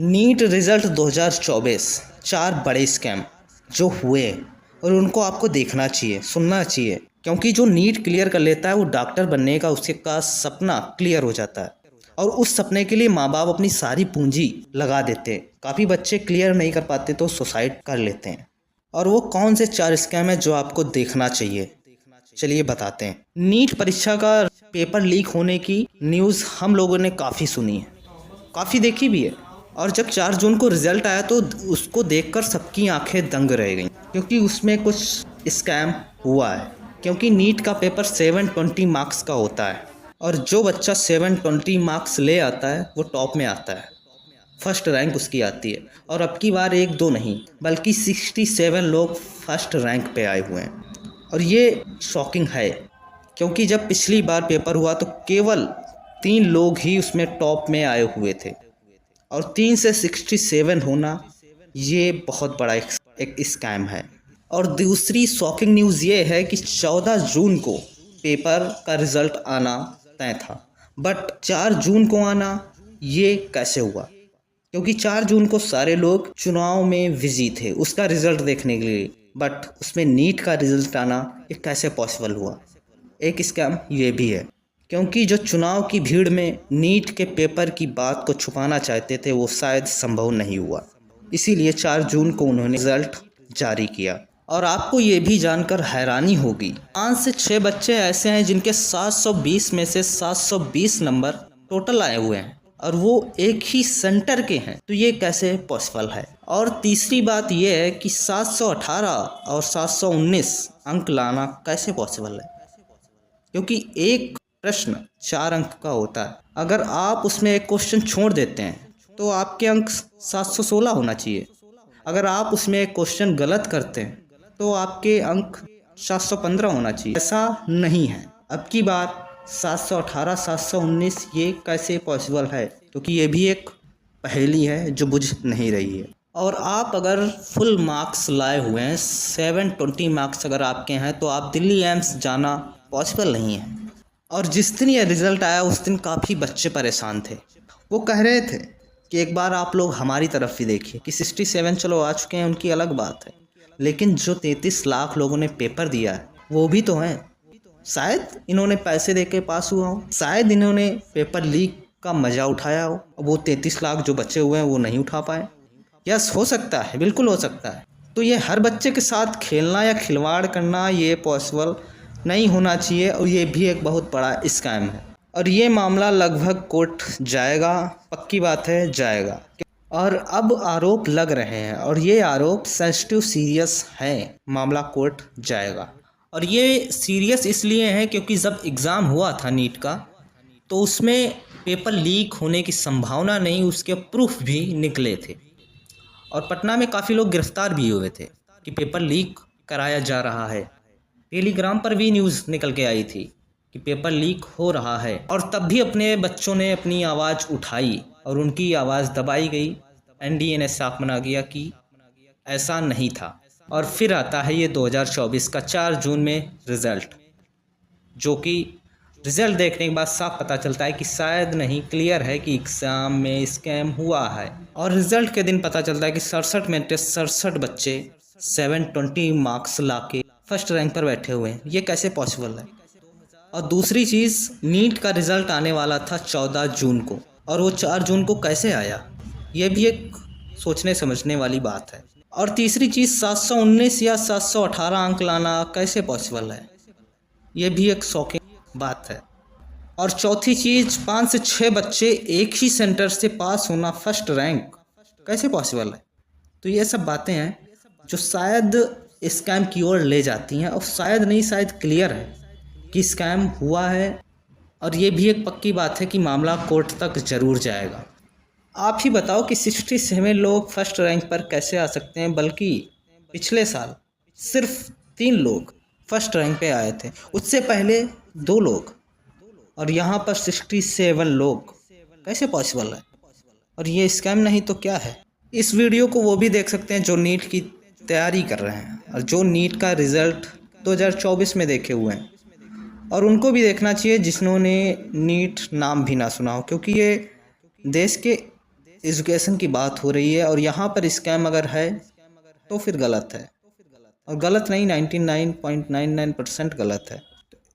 NEET result 2024 चार बड़े scam जो हुए और उनको आपको देखना चाहिए, सुनना चाहिए, क्योंकि जो नीट क्लियर कर लेता है वो डॉक्टर बनने का उसके का सपना क्लियर हो जाता है और उस सपने के लिए माँ बाप अपनी सारी पूंजी लगा देते हैं। काफ़ी बच्चे क्लियर नहीं कर पाते तो सुसाइड कर लेते हैं। और वो कौन से चार स्कैम है जो आपको देखना चाहिए, चलिए बताते हैं। नीट परीक्षा का पेपर लीक होने की न्यूज़ हम लोगों ने काफ़ी सुनी है, काफ़ी देखी भी है। और जब 4 जून को रिज़ल्ट आया तो उसको देखकर सबकी आंखें दंग रह गईं, क्योंकि उसमें कुछ स्कैम हुआ है। क्योंकि नीट का पेपर 720 मार्क्स का होता है और जो बच्चा 720 मार्क्स ले आता है वो टॉप में आता है, फर्स्ट रैंक उसकी आती है। और अब की बार एक दो नहीं बल्कि 67 लोग फर्स्ट रैंक पे आए हुए हैं। और ये शॉकिंग है, क्योंकि जब पिछली बार पेपर हुआ तो केवल 3 लोग ही उसमें टॉप में आए हुए थे और 3 से 67 होना ये बहुत बड़ा एक स्कैम है। और दूसरी शॉकिंग न्यूज़ ये है कि 14 जून को पेपर का रिज़ल्ट आना तय था, बट 4 जून को आना ये कैसे हुआ? क्योंकि 4 जून को सारे लोग चुनाव में बिजी थे उसका रिज़ल्ट देखने के लिए, बट उसमें नीट का रिज़ल्ट आना ये कैसे पॉसिबल हुआ? एक स्कैम ये भी है, क्योंकि जो चुनाव की भीड़ में नीट के पेपर की बात को छुपाना चाहते थे वो शायद संभव नहीं हुआ, इसीलिए 4 जून को उन्होंने रिजल्ट जारी किया। और आपको ये भी जानकर हैरानी होगी, 5 से 6 बच्चे ऐसे हैं जिनके 720 में से 720 नंबर टोटल आए हुए हैं और वो एक ही सेंटर के हैं, तो ये कैसे पॉसिबल है? और तीसरी बात ये है कि 718 और 719 अंक लाना कैसे पॉसिबल है? क्योंकि एक प्रश्न 4 अंक का होता है, अगर आप उसमें एक क्वेश्चन छोड़ देते हैं तो आपके अंक 716 होना चाहिए। अगर आप उसमें एक क्वेश्चन गलत करते हैं तो आपके अंक 715 होना चाहिए। ऐसा नहीं है। अब की बार 718 719 ये कैसे पॉसिबल है? क्योंकि ये भी एक पहेली है जो बुझ नहीं रही है। और आप अगर फुल मार्क्स लाए हुए हैं, 720 मार्क्स अगर आपके हैं, तो आप दिल्ली एम्स जाना पॉसिबल नहीं है। और जिस दिन ये रिज़ल्ट आया उस दिन काफ़ी बच्चे परेशान थे। वो कह रहे थे कि एक बार आप लोग हमारी तरफ भी देखिए कि 67 चलो आ चुके हैं, उनकी अलग बात है, लेकिन जो 33 लाख लोगों ने पेपर दिया है वो भी तो हैं। शायद इन्होंने पैसे दे के पास हुआ हो, शायद इन्होंने पेपर लीक का मज़ा उठाया हो, वो 33 लाख जो बचे हुए हैं वो नहीं उठा पाए। यस, हो सकता है, बिल्कुल हो सकता है। तो ये हर बच्चे के साथ खेलना या खिलवाड़ करना ये पॉसिबल नहीं होना चाहिए और ये भी एक बहुत बड़ा स्कैम है। और ये मामला लगभग कोर्ट जाएगा, पक्की बात है जाएगा। और अब आरोप लग रहे हैं और ये आरोप सेंसिटिव सीरियस है, मामला कोर्ट जाएगा। और ये सीरियस इसलिए है क्योंकि जब एग्ज़ाम हुआ था नीट का तो उसमें पेपर लीक होने की संभावना नहीं, उसके प्रूफ भी निकले थे और पटना में काफ़ी लोग गिरफ्तार भी हुए थे कि पेपर लीक कराया जा रहा है। टेलीग्राम पर भी न्यूज़ निकल के आई थी कि पेपर लीक हो रहा है और तब भी अपने बच्चों ने अपनी आवाज़ उठाई और उनकी आवाज़ दबाई गई। एनडीए ने साफ मना किया कि ऐसा नहीं था। और फिर आता है ये 2024 का 4 जून में रिज़ल्ट, जो कि रिज़ल्ट देखने के बाद साफ पता चलता है कि शायद नहीं, क्लियर है कि एग्ज़ाम में स्कैम हुआ है। और रिज़ल्ट के दिन पता चलता है कि 67 में से 67 बच्चे 720 मार्क्स लाके फर्स्ट रैंक पर बैठे हुए हैं। ये कैसे पॉसिबल है? और दूसरी चीज़, नीट का रिज़ल्ट आने वाला था 14 जून को और वो 4 जून को कैसे आया? ये भी एक सोचने समझने वाली बात है। और तीसरी चीज़, 719 या 718 अंक लाना कैसे पॉसिबल है? ये भी एक शॉकिंग बात है। और चौथी चीज़, 5 से 6 बच्चे एक ही सेंटर से पास होना, फर्स्ट रैंक, कैसे पॉसिबल है? तो ये सब बातें हैं जो शायद स्कैम की ओर ले जाती हैं और शायद नहीं, शायद क्लियर है कि स्कैम हुआ है। और ये भी एक पक्की बात है कि मामला कोर्ट तक ज़रूर जाएगा। आप ही बताओ कि 67 लोग फर्स्ट रैंक पर कैसे आ सकते हैं, बल्कि पिछले साल सिर्फ 3 लोग फर्स्ट रैंक पे आए थे, उससे पहले 2 लोग, और यहाँ पर 67 लोग, कैसे पॉसिबल है? और ये स्कैम नहीं तो क्या है? इस वीडियो को वो भी देख सकते हैं जो नीट की तैयारी कर रहे हैं और जो नीट का रिज़ल्ट 2024 में देखे हुए हैं, और उनको भी देखना चाहिए जिन्होंने नीट नाम भी ना सुना हो, क्योंकि ये देश के एजुकेशन की बात हो रही है और यहाँ पर स्कैम अगर है तो फिर गलत है, और गलत नहीं 99.99% गलत है।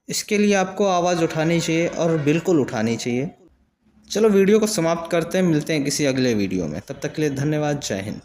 इसके लिए आपको आवाज़ उठानी चाहिए और बिल्कुल उठानी चाहिए। चलो वीडियो को समाप्त करते हैं, मिलते हैं किसी अगले वीडियो में, तब तक के लिए धन्यवाद, जय हिंद।